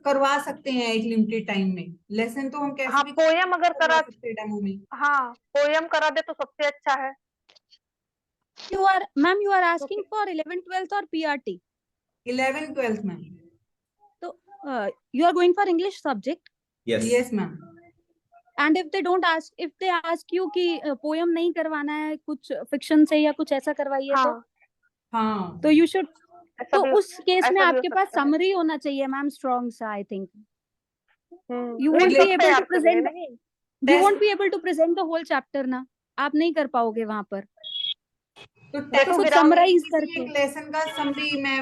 करवा सकते हैं एक लिमिटेड टाइम में। लेसन तो हम कैसे हाँ भी पोयम अगर करवा करा, सकते हैं डेमो में। हाँ पोयम करा दे तो सबसे अच्छा है। You are, ma'am, you are asking क्योंकि for 11th 12th or PRT? 11th 12th ma'am. So you are going for English subject, yes ma'am. and if they don't ask, if they ask you कि poem नहीं करवाना है, कुछ fiction से या कुछ ऐसा करवाइए, तो हाँ हाँ तो you should, ऐसा तो भी, उस केस में ऐसा भी हो आपके पास सकता है। समरी होना चाहिए मैम, स्ट्रॉन्ग सा, आई थिंक you नहीं won't सब be able तैयार to कर लिए present, नहीं। you won't be able to present the whole chapter ना, आप नहीं कर पाओगे वहां पर, तो वो तो तो कुछ विराम, समराइज किसी करके, एक लेसन का समरी मैं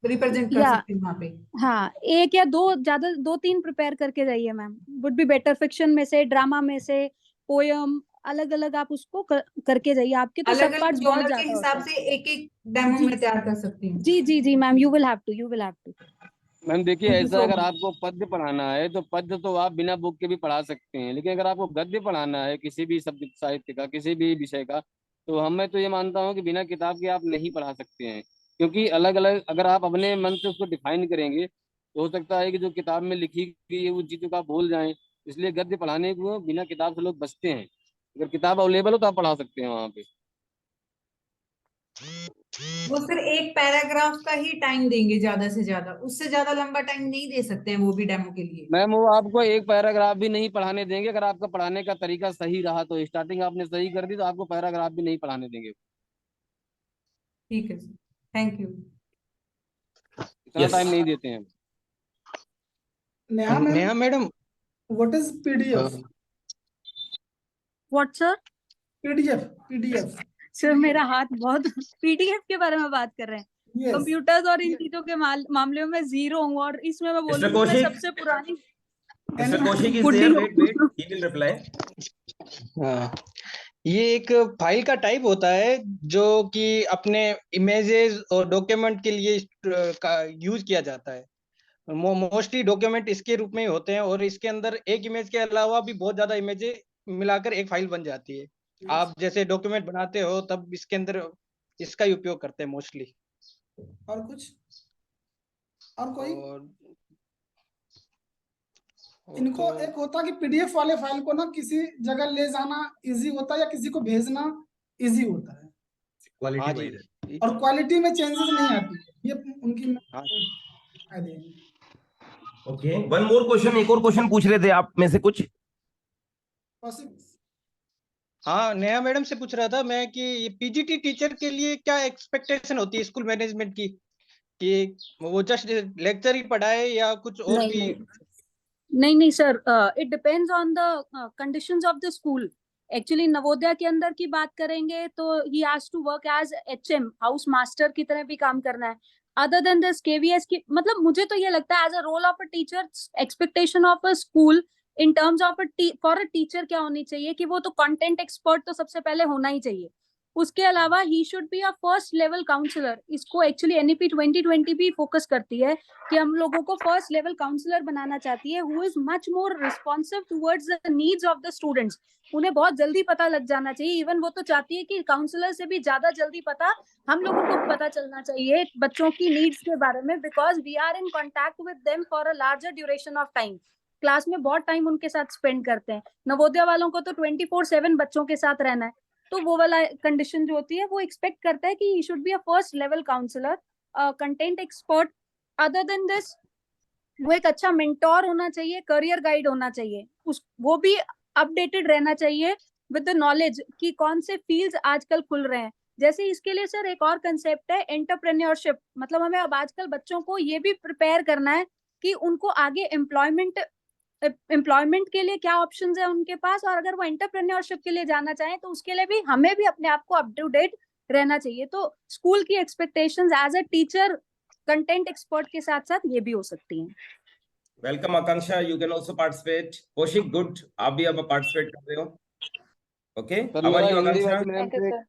रिप्रेजेंट कर या सकती हूँ वहाँ पे। हाँ एक या दो, ज्यादा 2-3 प्रिपेयर करके जाइए ma'am, would be better. Fiction में से, ड्रामा में से, पोयम अलग अलग आप उसको करके जाइए, आपके तो अलग सब अलग पार्ट्स बहुत जॉनर के ज्यादा होते हिसाब हैं। से एक एक डेमो जी में तैयार कर सकती हूँ। जी जी जी ma'am, you will have to, you will have to. Ma'am देखिए, थैंक यू ऐसा सो अगर मच। आपको पद्य पढ़ाना है तो पद्य तो आप बिना बुक के भी पढ़ा सकते हैं, लेकिन अगर आपको गद्य पढ़ाना है किसी भी शब्द साहित्य का, किसी भी विषय का, तो मैं तो ये मानता हूँ कि बिना किताब के आप नहीं पढ़ा सकते हैं। क्योंकि अलग अलग अगर आप अपने मन से उसको डिफाइन करेंगे तो हो सकता है कि जो किताब में लिखी गई है उन चीज़ों को आप भूल जाएं। इसलिए गद्य पढ़ाने को बिना किताब से लोग बचते हैं। अगर किताब अवेलेबल हो तो आप पढ़ा सकते हैं वहाँ पे। वो सिर्फ एक पैराग्राफ का ही टाइम देंगे ज्यादा से ज्यादा, उससे ज्यादा लंबा टाइम नहीं दे सकते हैं वो भी डेमो के लिए। मैम वो आपको एक पैराग्राफ भी नहीं पढ़ाने देंगे। अगर आपका पढ़ाने का तरीका सही रहा तो, स्टार्टिंग आपने सही कर दी तो आपको पैराग्राफ भी नहीं पढ़ाने देंगे। ठीक है सर, थैंक यू। इतना टाइम नहीं देते हैं। Neha madam, what is PDF? What sir? PDF sir मेरा हाथ बहुत पीडीएफ के बारे में बात कर रहे हैं, yes कंप्यूटर्स और इन चीजों के मामले में मैं जीरो हूँ, और इसमें मैं मिस्टर बोलूँ मैं कौशिक, सबसे पुरानी मिस्टर कौशिक इज बुड्ढी देयर, वेट हूँ। He will reply. हाँ, ये एक फाइल का टाइप होता है जो कि अपने इमेजेस और डॉक्यूमेंट के लिए यूज किया जाता है। मोस्टली डॉक्यूमेंट इसके रूप में ही होते हैं, और इसके अंदर एक इमेज के अलावा भी बहुत ज्यादा इमेजेस मिलाकर एक फाइल बन जाती है। आप जैसे डॉक्यूमेंट बनाते हो तब इसके अंदर इसका ही उपयोग करते हैं मोस्टली। और कुछ और कोई? और इनको एक होता है कि PDF वाले फाइल को ना किसी जगह ले जाना इजी होता है या किसी को भेजना इजी होता है, क्वालिटी हाँ वाइज। जी, और क्वालिटी में चेंजेस नहीं आती है, ये उनकी हाँ फायदे हैं। ओके, वन मोर क्वेश्चन, एक और क्वेश्चन पूछ रहे थे आप में से कुछ। हाँ, नेहा मैडम से पूछ रहा था मैं कि ये पीजीटी टीचर के लिए क्या एक्सपेक्टेशन होती है स्कूल मैनेजमेंट की, कि वो जस्ट लेक्चर ही पढ़ाए या कुछ और नहीं भी? नहीं नहीं नहीं sir, it depends on the conditions of the school. Actually Navodaya के अंदर की बात करेंगे तो he has to work as HM, house master की तरह भी काम करना है। अदर देन दिस केवीएस की, मतलब मुझे तो ये लगता है as a role of a teacher, expectation of a school in terms of for a teacher क्या होनी चाहिए कि वो तो कंटेंट एक्सपर्ट तो सबसे पहले होना ही चाहिए। उसके अलावा he should be a first level counsellor. इसको एक्चुअली एनईपी 2020 भी फोकस करती है कि हम लोगों को फर्स्ट लेवल काउंसलर बनाना चाहती है, who is much more responsive towards the needs of the students. उन्हें बहुत जल्दी पता लग जाना चाहिए, इवन वो तो चाहती है कि काउंसलर से भी ज्यादा जल्दी पता हम लोगों को पता चलना चाहिए बच्चों की नीड्स के बारे में, because we are in contact with them for a larger duration of time. Class में बहुत टाइम उनके साथ स्पेंड करते हैं। नवोदया वालों को तो 24/7 बच्चों के साथ रहना है, तो वो वाला कंडीशन जो होती है वो एक्सपेक्ट करता है कि he should be a first level counsellor, content expert. Other than this वो एक अच्छा मेंटोर होना चाहिए, करियर गाइड होना चाहिए, उस वो भी अपडेटेड रहना चाहिए विद द नॉलेज कि कौन से फील्ड्स आजकल खुल रहे हैं। जैसे इसके लिए सर एक और कंसेप्ट है एंटरप्रेन्योरशिप, मतलब हमें अब आजकल बच्चों को ये भी प्रिपेयर करना है कि उनको आगे एम्प्लॉयमेंट के लिए क्या ऑप्शंस है उनके पास, और अगर वो एंटरप्रेन्योरशिप के लिए जाना चाहें तो उसके लिए भी हमें भी अपने आप को अप टू डेट रहना चाहिए। तो स्कूल की expectations as a teacher content expert के साथ साथ ये भी हो सकती हैं। Welcome Akanksha, you can also participate. Kaushik good, आप भी अब पार्टिसिपेट कर रहे हो। ओके, सर हाउ आर मेरा यू हिंदी आकांक्षा? वाली मैम थैंक यू से, सर।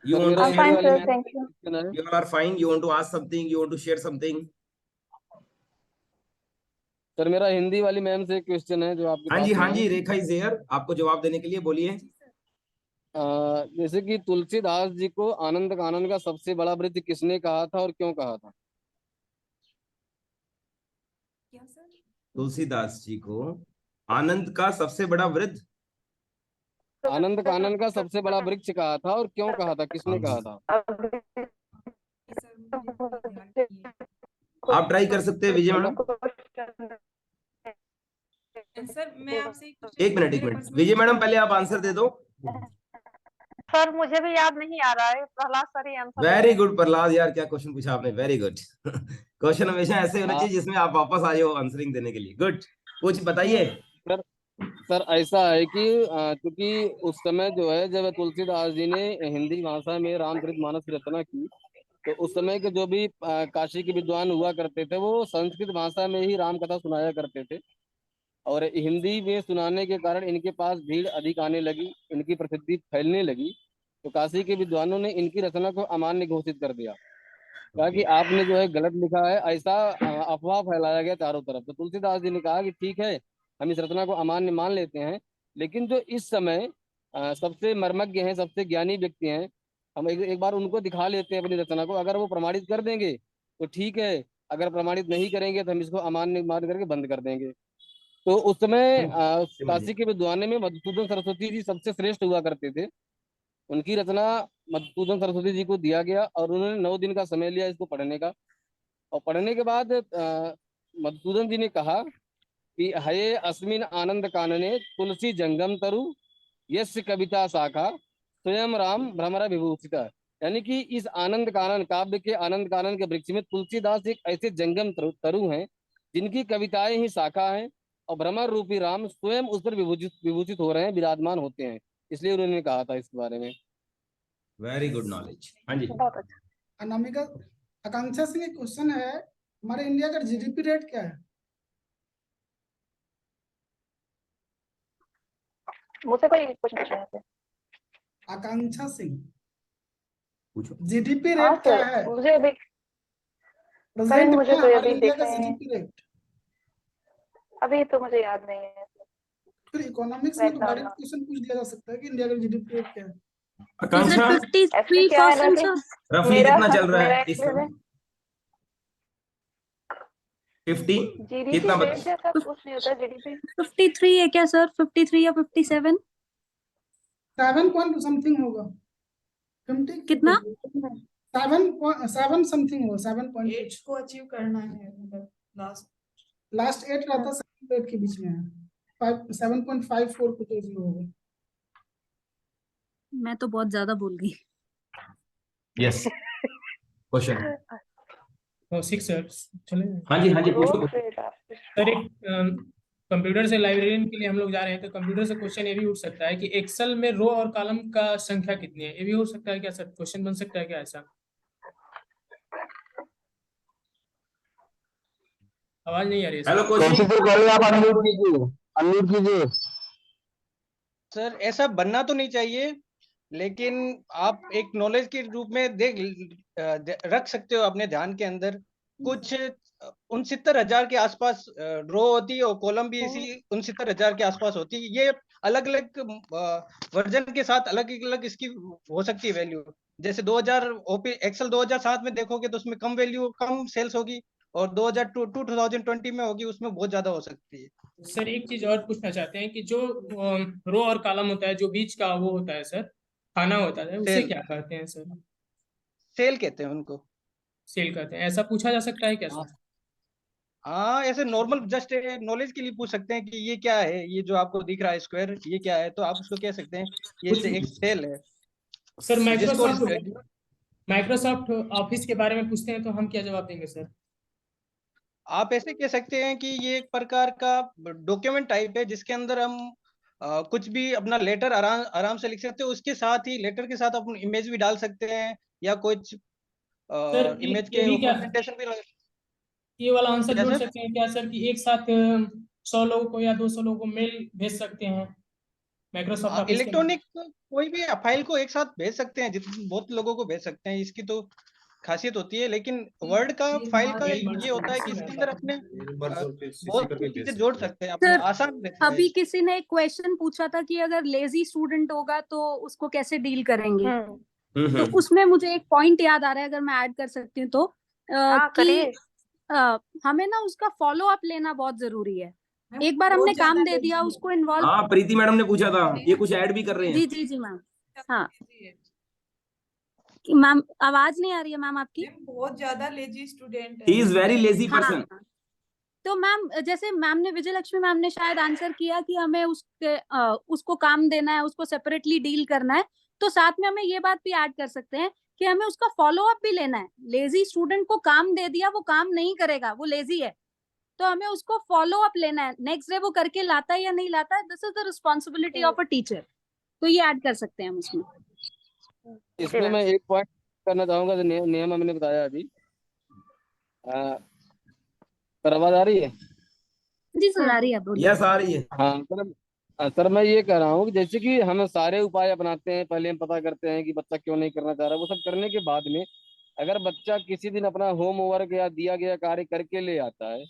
You सर want मेरा to I'm हिंदी fine वाली sir, मैम thank से you. क्वेश्चन है। you all are fine, you want to ask something, you want to share something? Sir मेरा हिंदी वाली ma'am से question है जो आपके हाँ पास जी, में हाँ है। जी, रेखा इज देयर, आपको जवाब देने के लिए बोलिए। जैसे कि तुलसीदास जी को आनंद कानन का सबसे बड़ा वृत्त किसने कहा था और क्यों कहा था? क्या सर? तुलसीदास जी को आनंद का सबसे बड़ा वृद्ध आनंद कानन का सबसे बड़ा वृक्ष कहा था, और क्यों कहा था, किसने कहा था? सर मुझे ध्यान नहीं है। आप ट्राई कर सकते हैं विजय मैडम। सर मैं आपसे एक मिनट विजय मैडम, पहले आप आंसर दे दो। सर मुझे भी याद नहीं आ रहा है, प्रहलाद सर ही आंसर वेरी गुड प्रहलाद, यार क्या क्वेश्चन पूछा आपने, वेरी गुड। क्वेश्चन हमेशा ऐसे होना चाहिए जिसमें आप वापस आ जाओ आंसरिंग देने के लिए। गुड, कुछ बताइए। सर सर ऐसा है कि क्योंकि उस समय जो है जब तुलसीदास जी ने हिंदी भाषा में रामचरितमानस की रचना की, तो उस समय के जो भी काशी के विद्वान हुआ करते थे वो संस्कृत भाषा में ही राम कथा सुनाया करते थे, और हिंदी में सुनाने के कारण इनके पास भीड़ अधिक आने लगी, इनकी प्रसिद्धि फैलने लगी। तो काशी के विद्वानों ने इनकी रचना को अमान्य घोषित कर दिया, कहा कि आपने जो है गलत लिखा है, ऐसा अफवाह फैलाया गया चारों तरफ। तो तुलसीदास जी ने कहा कि ठीक है, हम इस रचना को अमान्य मान लेते हैं, लेकिन जो इस समय सबसे मर्मज्ञ हैं, सबसे ज्ञानी व्यक्ति हैं, हम एक बार उनको दिखा लेते हैं अपनी रचना को, अगर वो प्रमाणित कर देंगे तो ठीक है, अगर प्रमाणित नहीं करेंगे तो हम इसको अमान्य मान करके बंद कर देंगे। तो उस समय काशी के विद्वान में मधुसूदन सरस्वती जी सबसे श्रेष्ठ हुआ करते थे। उनकी रचना मधुसूदन सरस्वती जी को दिया गया, और उन्होंने 9 दिन का समय लिया इसको पढ़ने का। और पढ़ने के बाद मधुसूदन जी ने कहा कि हये अस्मिन आनंद कानने तुलसी जंगम तरु यस्य कविता शाखा स्वयं राम भ्रमर विभूषिता। यानी कि इस आनंद कानन काव्य के आनंद कानन के वृक्ष में तुलसीदास एक ऐसे जंगम तरु हैं जिनकी कविताएं ही शाखा हैं, और भ्रमर रूपी राम स्वयं उस पर विभूषित हो रहे हैं, विराजमान होते हैं, इसलिए उन्होंने कहा था इसके बारे में। Very good knowledge. हाँ जी, बहुत अच्छा। अनामिका, आकांक्षा सिंह, एक क्वेश्चन है, हमारे इंडिया का जीडीपी रेट क्या है? मुझसे कोई क्वेश्चन पूछ रहे थे? आकांक्षा सिंह, पूछो। जीडीपी हाँ रेट क्या सर, है मुझे अभी प्रेजेंट मुझे में तो हमारे अभी इंडिया का देखना है। GDP rate? अभी तो मुझे याद नहीं है। फिर इकोनॉमिक्स में तो डायरेक्ट क्वेश्चन पूछ लिया जा सकता है कि इंडिया का जीडीपी रेट क्या है? आकांक्षा, 53%, क्या है ना कि रफली कितना चल रहा है इस समय? 50 जीडीपी कितना रेट जैसा कुछ नहीं होता। जीडीपी 53 है क्या सर? 53 या 57? 7 पॉइंट समथिंग होगा। 50 कितना? 7 समथिंग होगा, 7.8 को अचीव करना है, मतलब लास्ट 8 रहता, 7 के बीच में है। 7.54 कुछ ऐसे होगा। मैं तो बहुत ज्यादा बोल गई। Yes, question. कौशिक सर चले। हाँ जी पूछो। सर एक कंप्यूटर से लाइब्रेरियन के लिए हम लोग जा रहे हैं, तो कंप्यूटर से क्वेश्चन ये भी उठ सकता है कि एक्सेल में रो और कॉलम का संख्या कितनी है, ये भी हो सकता है क्या सर? क्वेश्चन बन सकता है क्या ऐसा? आवाज नहीं आ रही है हेलो सर। कौशिक, अनम्यूट कीजिए। सर ऐसा बनना तो नहीं चाहिए, लेकिन आप एक नॉलेज के रूप में रख सकते हो अपने ध्यान के अंदर। कुछ 69,000 के आसपास रो होती है, और कॉलम भी इसी 69,000 के आसपास होती है। ये अलग अलग वर्जन के साथ अलग अलग इसकी हो सकती है वैल्यू। जैसे 2000 ओपी एक्सेल 2007 में देखोगे तो उसमें कम वैल्यू, कम सेल्स होगी, और 2020 में होगी, उसमें बहुत ज्यादा हो सकती है। सर एक चीज और पूछना चाहते हैं कि जो रो और कॉलम होता है, जो बीच का वो होता है सर, खाना होता है, उसे सेल, क्या कहते हैं सर? सेल कहते हैं उनको। सेल कहते हैं, ऐसा पूछा जा सकता है क्या सर? हाँ, ऐसे नॉर्मल जस्ट नॉलेज के लिए पूछ सकते हैं कि ये क्या है, ये जो आपको दिख रहा है स्क्वायर, ये क्या है, तो आप उसको कह सकते हैं ये एक सेल है। सर जिसको माइक्रोसॉफ्ट ऑफिस के बारे में पूछते हैं तो हम क्या जवाब देंगे सर? आप ऐसे कह सकते हैं कि ये एक प्रकार का डॉक्यूमेंट टाइप है, जिसके अंदर हम कुछ भी अपना लेटर आराम से लिख सकते हैं। उसके साथ ही लेटर के साथ अपन इमेज भी डाल सकते हैं, या कुछ सर इमेज ये के भी क्या, प्रेजेंटेशन भी ये वाला आंसर क्या जोड़ सर? सकते हैं क्या सर कि एक साथ 100 लोगों को या 200 लोगों को मेल भेज सकते हैं माइक्रोसॉफ्ट ऑफिस के? इलेक्ट्रॉनिक कोई भी फाइल को एक साथ भेज सकते हैं, जितने बहुत लोगों को भेज सकते हैं, इसकी तो खासियत होती है। लेकिन वर्ड का फाइल का ये होता है कि इसके अंदर अपने बहुत चीजें जोड़ सकते हैं, अपने सर, आसान रहता है। अभी किसी ने एक क्वेश्चन पूछा था कि अगर लेजी स्टूडेंट होगा तो उसको कैसे डील करेंगे, तो उसमें मुझे एक पॉइंट याद आ रहा है, अगर मैं ऐड कर सकती हूँ तो हाँ, कि करिए। हमें ना उसका फॉलो अप लेना बहुत जरूरी है। मैम, एक बार बहुत हमने ज्यादा काम दे दिया, लेजी उसको इन्वॉल्व। हाँ प्रीति मैडम ने पूछा था, ये कुछ ऐड भी कर रहे हैं। जी जी जी मैम। हाँ है। मैम, आवाज नहीं आ रही है मैम आपकी। मैम, बहुत ज्यादा लेजी स्टूडेंट ही है। इज वेरी लेजी हाँ पर्सन। तो मैम, जैसे मैम ने, विजय लक्ष्मी मैम ने शायद आंसर किया कि हमें उसको काम देना है, उसको सेपरेटली डील करना है, तो साथ में हमें ये बात भी ऐड कर सकते हैं कि हमें उसका फॉलो अप भी लेना है। लेजी स्टूडेंट को काम दे दिया, वो काम नहीं करेगा, वो लेजी है, तो हमें उसको फॉलो अप लेना है, नेक्स्ट डे वो करके लाता है या नहीं लाता है, this is the responsibility of a teacher. तो ये ऐड कर सकते हैं हम उसमें। जी इसमें मैम। मैं एक पॉइंट करना चाहूंगा, जो नियम हमने बताया अभी। सर आवाज आ रही है? जी सर, आ रही है, बोलिए। यस आ रही है। हाँ सर। सर मैं ये कह रहा हूँ कि जैसे कि हम सारे उपाय अपनाते हैं, पहले हम पता करते हैं कि बच्चा क्यों नहीं करना चाह रहा, वो सब करने के बाद में अगर बच्चा किसी दिन अपना होमवर्क या दिया गया कार्य करके ले आता है,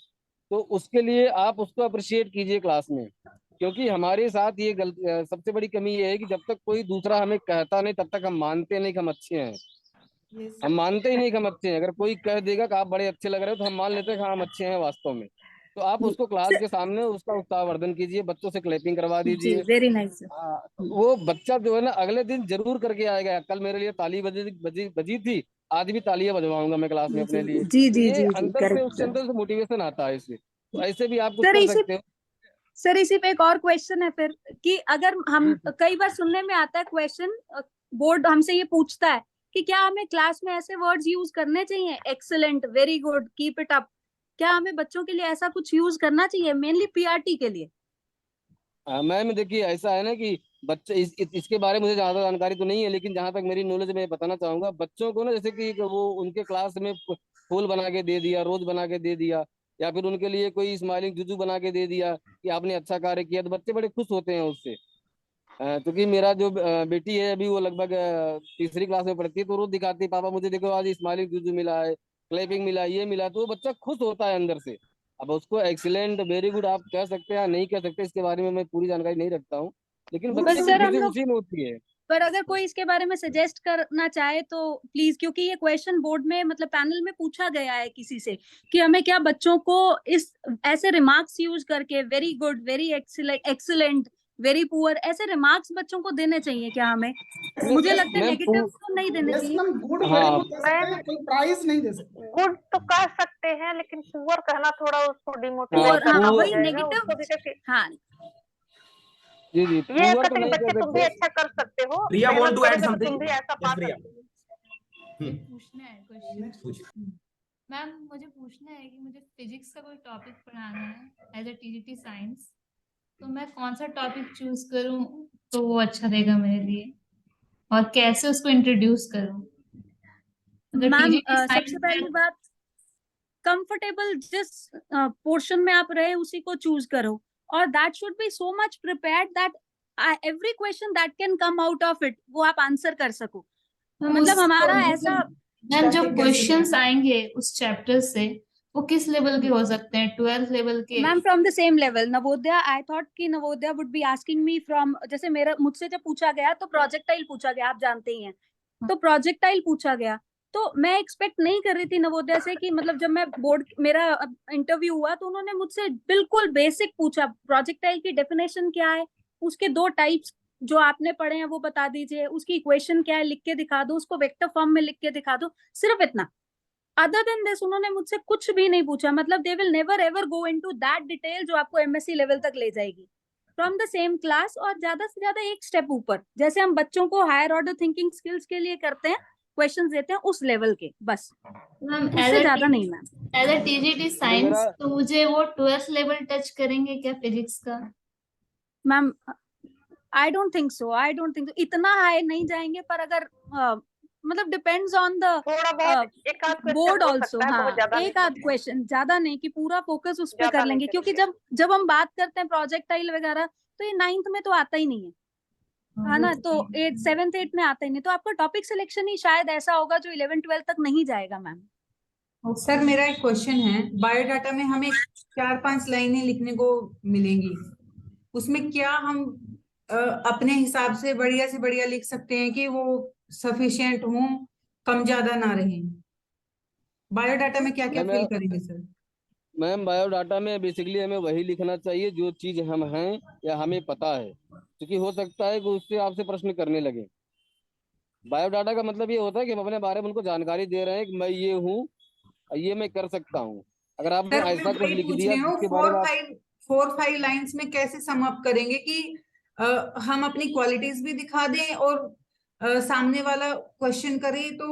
तो उसके लिए आप उसको अप्रिशिएट कीजिए क्लास में। क्योंकि हमारे साथ ये गलती, सबसे बड़ी कमी ये है कि जब तक कोई दूसरा हमें कहता नहीं, तब तक हम मानते नहीं कि हम अच्छे हैं। Yes, हम मानते ही नहीं कि हम अच्छे हैं। अगर कोई कह देगा कि आप बड़े अच्छे लग रहे हो, तो हम मान लेते हैं कि हाँ हम अच्छे हैं वास्तव में। तो आप उसको क्लास के सामने उसका उत्साहवर्धन कीजिए, बच्चों से क्लैपिंग करवा जी, दीजिए। Very nice. वो बच्चा जो है ना, अगले दिन जरूर करके आएगा, कल मेरे लिए ताली बजी बजी बजी थी, आज भी तालियां बजवाऊंगा मैं क्लास में अपने लिए। जी तो जी ये जी जी, अंदर से, करेक्ट उसके सर। अंदर से मोटिवेशन आता है इससे। तो ऐसे भी आप कुछ सर कर इसी सकते हो। सर इसी पे एक और क्वेश्चन है फिर, कि अगर हम, जी जी। कई बार सुनने में आता है क्वेश्चन, बोर्ड हमसे ये पूछता है कि क्या हमें क्लास में ऐसे वर्ड्स यूज करने चाहिए, excellent, very good, keep it up, क्या हमें बच्चों के लिए ऐसा कुछ यूज करना चाहिए, मेनली पीआरटी के लिए? मैम देखिए, ऐसा है ना कि बच्चे इसके बारे में मुझे ज्यादा जानकारी तो नहीं है, लेकिन जहां तक मेरी नॉलेज में बताना चाहूंगा, बच्चों को ना जैसे कि वो उनके क्लास में फूल बना के दे दिया, रोज बना के दे दिया, या फिर उनके लिए कोई स्माइलिंग जुजू बना के दे दिया कि आपने अच्छा कार्य किया, तो बच्चे बड़े खुश होते हैं उससे। क्योंकि मेरा जो बेटी है अभी, वो लगभग तीसरी क्लास में पढ़ती है, तो रोज दिखाती है, पापा मुझे देखो आज स्माइलिंग जुजू मिला है, क्लैपिंग मिला है, ये मिला, तो वो बच्चा खुश होता है अंदर से। अब उसको एक्सीलेंट, वेरी गुड आप कह सकते हैं या नहीं कह सकते, इसके बारे में मैं पूरी जानकारी नहीं रखता हूँ, लेकिन गुड पर बच्चे से की सर हम खुशी लोग, उसी में होती है। पर अगर कोई इसके बारे में सजेस्ट करना चाहे तो प्लीज, क्योंकि ये क्वेश्चन बोर्ड में, मतलब पैनल में पूछा गया है किसी से, कि हमें क्या बच्चों को इस ऐसे रिमार्क्स यूज करके, very good, very excellent, very poor, ऐसे रिमार्क्स बच्चों को देने चाहिए क्या हमें? मुझे यस लगता है मैम नेगेटिव तो नहीं देने यस चाहिए। मैम, गुड वेरी हाँ गुड कह सकते हैं, कोई प्राइज नहीं दे सकते। गुड तो कह सकते हैं, लेकिन पुअर कहना थोड़ा उसको डिमोटिवेट पुअर, हाँ करना हो वही जाएगा नेगेटिव। उसको भी, क्योंकि हाँ जी जी, ये पुअर तो कहते कि नहीं बच्चे कह तुम भी सकते। अच्छा कर सकते हो, प्रिया वांट मेहनत टू ऐड करोगे तो समथिंग? तुम भी ऐसा यस पा प्रिया। सकते हो। मुझे पूछना है क्वेश्चन। पूछ। मैम मुझे पूछना है कि मुझे फिजिक्स का कोई टॉपिक पढ़ाना है एज ए टीजीटी साइंस, तो मैं कौन सा टॉपिक चूज करूं तो वो अच्छा रहेगा मेरे लिए, और कैसे उसको इंट्रोड्यूस करूं? अगर मैम, टीजीटी सबसे साइंस है पहली बात, कंफर्टेबल जिस पोर्शन में आप रहे उसी को चूज करो, और that should be so much prepared that every question that can come out of it वो आप आंसर कर सको। मतलब हमारा ऐसा, मैम जो क्वेश्चंस आएंगे उस चैप्टर से वो किस लेवल के हो सकते हैं, 12th लेवल के? Ma'am from the same level Navodaya, I thought कि Navodaya would be asking me from, जैसे मेरा, मुझसे जब पूछा गया तो प्रोजेक्टाइल पूछा गया, आप जानते ही हैं, तो प्रोजेक्टाइल पूछा गया, तो मैं एक्सपेक्ट नहीं कर रही थी नवोदया से कि, मतलब जब मैं बोर्ड, मेरा इंटरव्यू हुआ तो उन्होंने मुझसे बिल्कुल बेसिक पूछा, प्रोजेक्टाइल की डेफिनेशन क्या है, उसके दो टाइप्स जो आपने पढ़े हैं वो बता दीजिए, उसकी इक्वेशन क्या है लिख के दिखा दो, उसको वेक्टर फॉर्म में लिख के दिखा दो, सिर्फ इतना। अदर देन दिस उन्होंने मुझसे कुछ भी नहीं पूछा। मतलब they will never ever go into that detail जो आपको एमएससी लेवल तक ले जाएगी फ्रॉम द सेम क्लास, और ज्यादा से ज्यादा एक स्टेप ऊपर, जैसे हम बच्चों को हायर ऑर्डर थिंकिंग स्किल्स के लिए करते हैं, क्वेश्चंस देते हैं उस लेवल के, बस, मैम उससे ज्यादा नहीं ma'am. As a TGT science तो मुझे वो 12th लेवल टच करेंगे क्या फिजिक्स का? Ma'am I don't think so, I don't think so, इतना हाई नहीं जाएंगे, पर अगर मतलब डिपेंड्स ऑन द थोड़ा बहुत एक आध बोर्ड क्वेश्चन हो ऑल्सो। सकता है, बहुत हाँ, ज्यादा एक नहीं, आध क्वेश्चन, ज्यादा नहीं कि पूरा फोकस उस पे ज्यादा कर नहीं लेंगे, क्योंकि करेंगे। जब हम बात करते हैं प्रोजेक्टाइल वगैरह, तो ये 9th में तो आता ही नहीं है ना, तो 8 7th 8 में आता ही नहीं, तो आपका टॉपिक सिलेक्शन ही शायद ऐसा होगा जो 11 12 तक नहीं जाएगा मैम। सर मेरा एक क्वेश्चन है, बायोडाटा में हमें 4-5 लाइनें लिखने को मिलेंगी, उसमें क्या हम अपने हिसाब से बढ़िया लिख सकते हैं कि वो सफिशिएंट हो, कम ज्यादा ना रहे? बायोडाटा में क्या क्या मैम, फिल करेंगे सर? मैम बायोडाटा में बेसिकली हमें वही लिखना चाहिए जो चीज हम हैं या हमें पता है, क्योंकि हो सकता है कि उससे आपसे प्रश्न करने लगे। बायोडाटा का मतलब ये होता है कि हम अपने बारे में उनको जानकारी दे रहे हैं कि मैं ये हूँ, ये मैं कर सकता हूँ। अगर आपने सर मैं ऐसा कुछ वही लिख पूछ दिया रही हूँ, जिसके बारे में आप 4-5 लाइंस में कैसे सम अप करेंगे कि हम अपनी क्वालिटीज भी दिखा दें और सामने वाला क्वेश्चन करे तो